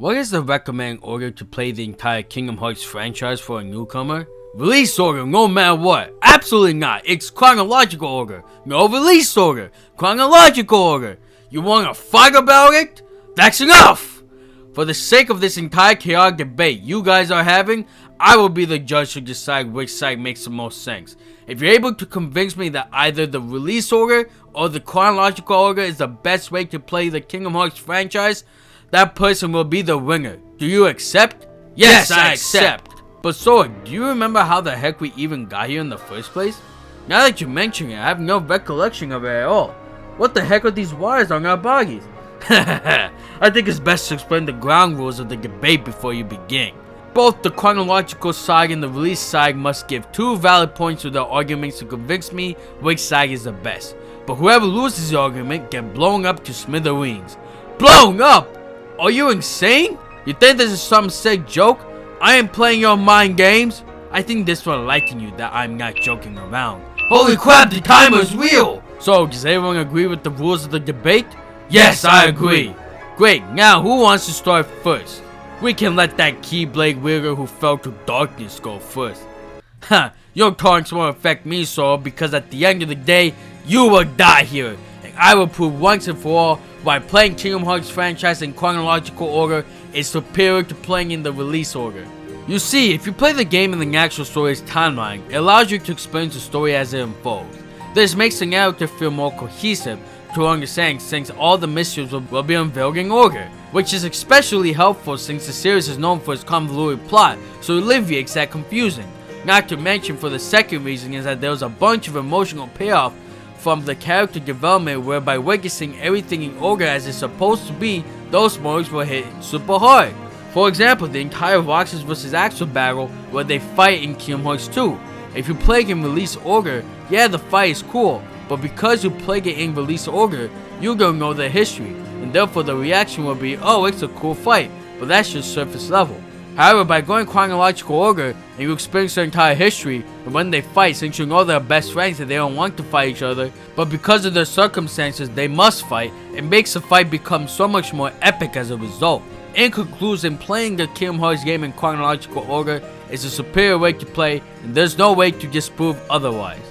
What is the recommended order to play the entire Kingdom Hearts franchise for a newcomer? Release order, no matter what. Absolutely not. It's chronological order. No release order. Chronological order. You want to fight about it? That's enough! For the sake of this entire chaotic debate you guys are having, I will be the judge to decide which side makes the most sense. If you're able to convince me that either the release order or the chronological order is the best way to play the Kingdom Hearts franchise, that person will be the winner. Do you accept? Yes, I accept. But Sora, do you remember how the heck we even got here in the first place? Now that you mention it, I have no recollection of it at all. What the heck are these wires on our bodies? I think it's best to explain the ground rules of the debate before you begin. Both the chronological side and the release side must give 2 valid points to their arguments to convince me which side is the best. But whoever loses the argument get blown up to smithereens. Blown up? Are you insane? You think this is some sick joke? I am playing your mind games. I think this will enlighten you that I'm not joking around. Holy crap, the timer's real! So, does everyone agree with the rules of the debate? Yes, I agree. Great, now who wants to start first? We can let that Keyblade wielder who fell to darkness go first. Ha, your taunts won't affect me, Sora, because at the end of the day, you will die here. And I will prove once and for all why playing Kingdom Hearts franchise in chronological order is superior to playing in the release order. You see, if you play the game in the actual story's timeline, it allows you to experience the story as it unfolds. This makes the narrative feel more cohesive to understand since all the mysteries will be unveiled in order, which is especially helpful since the series is known for its convoluted plot, so it alleviates that confusion. Not to mention, for the second reason is that there was a bunch of emotional payoff from the character development whereby witnessing everything in order as it's supposed to be, those moments will hit super hard. For example, the entire Roxas vs. Axel battle where they fight in Kingdom Hearts 2. If you play it in release order, yeah, the fight is cool, but because you played it in release order, you don't know the history, and therefore the reaction will be, oh, it's a cool fight, but that's just surface level. However, by going chronological order, and you experience their entire history, and when they fight, since you know they're best friends and they don't want to fight each other, but because of their circumstances they must fight, it makes the fight become so much more epic as a result. In conclusion, playing the Kingdom Hearts game in chronological order is a superior way to play, and there's no way to disprove otherwise.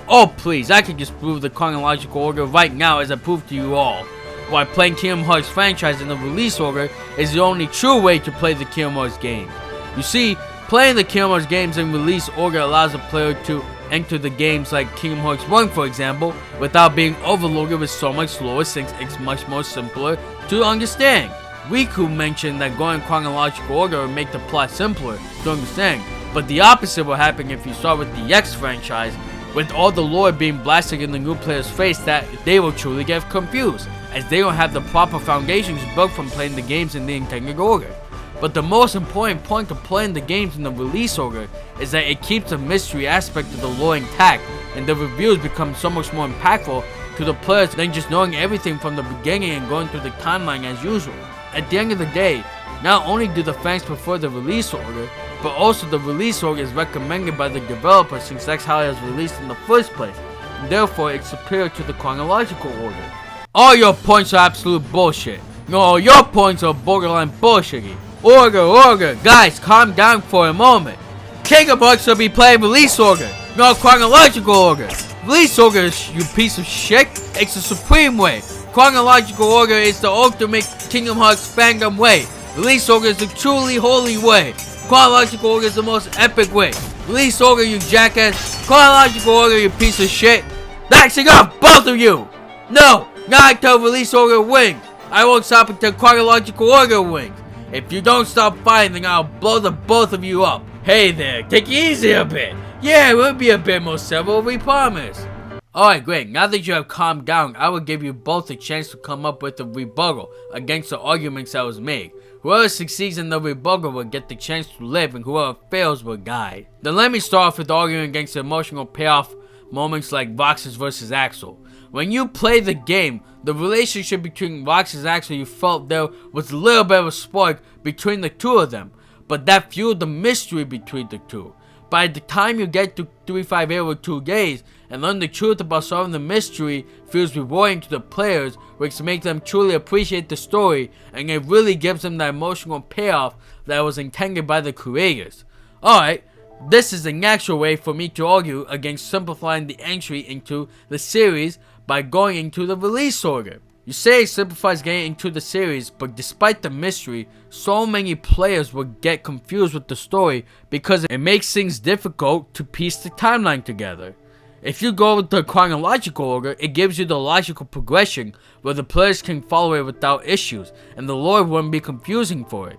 Oh please, I can disprove the chronological order right now as I prove to you all why playing Kingdom Hearts franchise in the release order is the only true way to play the Kingdom Hearts game. You see, playing the Kingdom Hearts games in release order allows a player to enter the games like Kingdom Hearts 1 for example, without being overloaded with so much slower since it's much more simpler to understand. Riku mentioned that going chronological order would make the plot simpler to understand, but the opposite will happen if you start with the X franchise, with all the lore being blasted in the new player's face that they will truly get confused, as they don't have the proper foundations built from playing the games in the intended order. But the most important point of playing the games in the release order is that it keeps the mystery aspect of the lore intact, and the reveals become so much more impactful to the players than just knowing everything from the beginning and going through the timeline as usual. At the end of the day, not only do the fans prefer the release order, but also the release order is recommended by the developer since that's how it was released in the first place, and therefore it's superior to the chronological order. All your points are absolute bullshit. No, your points are borderline bullshitty. Order, guys, calm down for a moment. Kingdom Hearts will be playing release order, not chronological order. Release order, you piece of shit, it's the supreme way. Chronological order is the ultimate Kingdom Hearts fandom way. Release order is the truly holy way. Chronological order is the most epic way. Release order, you jackass. Chronological order, you piece of shit. That's enough, both of you. No, not until release order wins. I won't stop until chronological order wins. If you don't stop fighting, then I'll blow the both of you up. Hey there, take it easy a bit. Yeah, we'll be a bit more civil, we promise. Alright, great. Now that you have calmed down, I will give you both a chance to come up with a rebuttal against the arguments that was made. Whoever succeeds in the rebuttal will get the chance to live, and whoever fails will die. Then let me start off with arguing against the emotional payoff moments like Roxas vs. Axel. When you play the game, the relationship between Roxas and Axel, you felt there was a little bit of a spark between the two of them, but that fueled the mystery between the two. By the time you get to 358 with 2 days and learn the truth about solving the mystery, feels rewarding to the players, which makes them truly appreciate the story, and it really gives them the emotional payoff that was intended by the creators. Alright, this is the natural way for me to argue against simplifying the entry into the series by going into the release order. You say it simplifies getting into the series, but despite the mystery, so many players will get confused with the story because it makes things difficult to piece the timeline together. If you go with the chronological order, it gives you the logical progression where the players can follow it without issues, and the lore wouldn't be confusing for it.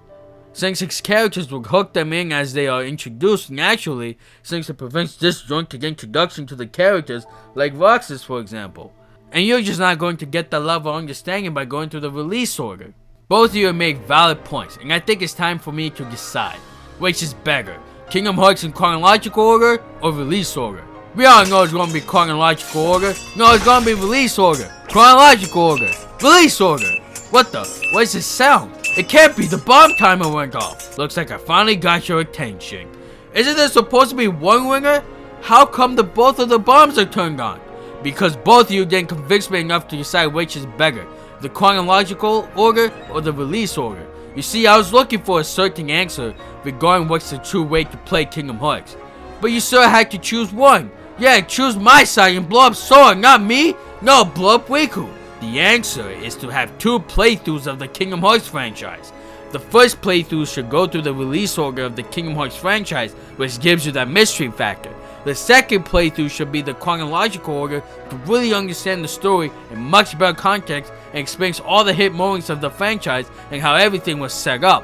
Since its characters will hook them in as they are introduced naturally, since it prevents disjointed introduction to the characters like Roxas for example. And you're just not going to get that level of understanding by going through the release order. Both of you make valid points, and I think it's time for me to decide. Which is better, Kingdom Hearts in chronological order or release order? We all know it's going to be chronological order. No, it's going to be release order. Chronological order. Release order. What is this sound? It can't be, the bomb timer went off. Looks like I finally got your attention. Isn't there supposed to be one winner? How come the both of the bombs are turned on? Because both of you didn't convince me enough to decide which is better, the chronological order or the release order. You see, I was looking for a certain answer regarding what's the true way to play Kingdom Hearts. But you sort of had to choose one. Yeah, choose my side and blow up Sora, not me. No, blow up Riku. The answer is to have 2 playthroughs of the Kingdom Hearts franchise. The first playthrough should go through the release order of the Kingdom Hearts franchise, which gives you that mystery factor. The second playthrough should be the chronological order to really understand the story in much better context and experience all the hit moments of the franchise and how everything was set up.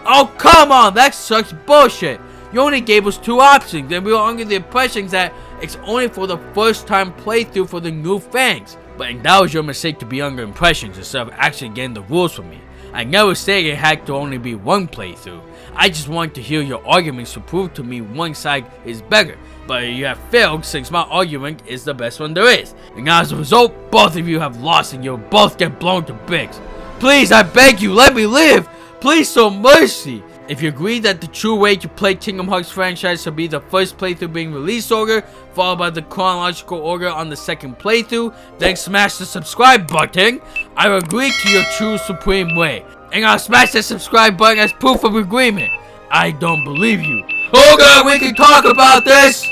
Oh come on, that's such bullshit! You only gave us 2 options and we were under the impression that it's only for the first time playthrough for the new fans. But that was your mistake to be under impressions instead of actually getting the rules from me. I never said it had to only be 1 playthrough. I just wanted to hear your arguments to prove to me one side is better. But you have failed since my argument is the best one there is. And as a result, both of you have lost and you'll both get blown to bits. Please, I beg you, let me live! Please, show mercy! If you agree that the true way to play Kingdom Hearts franchise should be the first playthrough being release order, followed by the chronological order on the second playthrough, then smash the subscribe button. I agree to your true supreme way. And I'll smash the subscribe button as proof of agreement. I don't believe you. Okay, we can talk about this!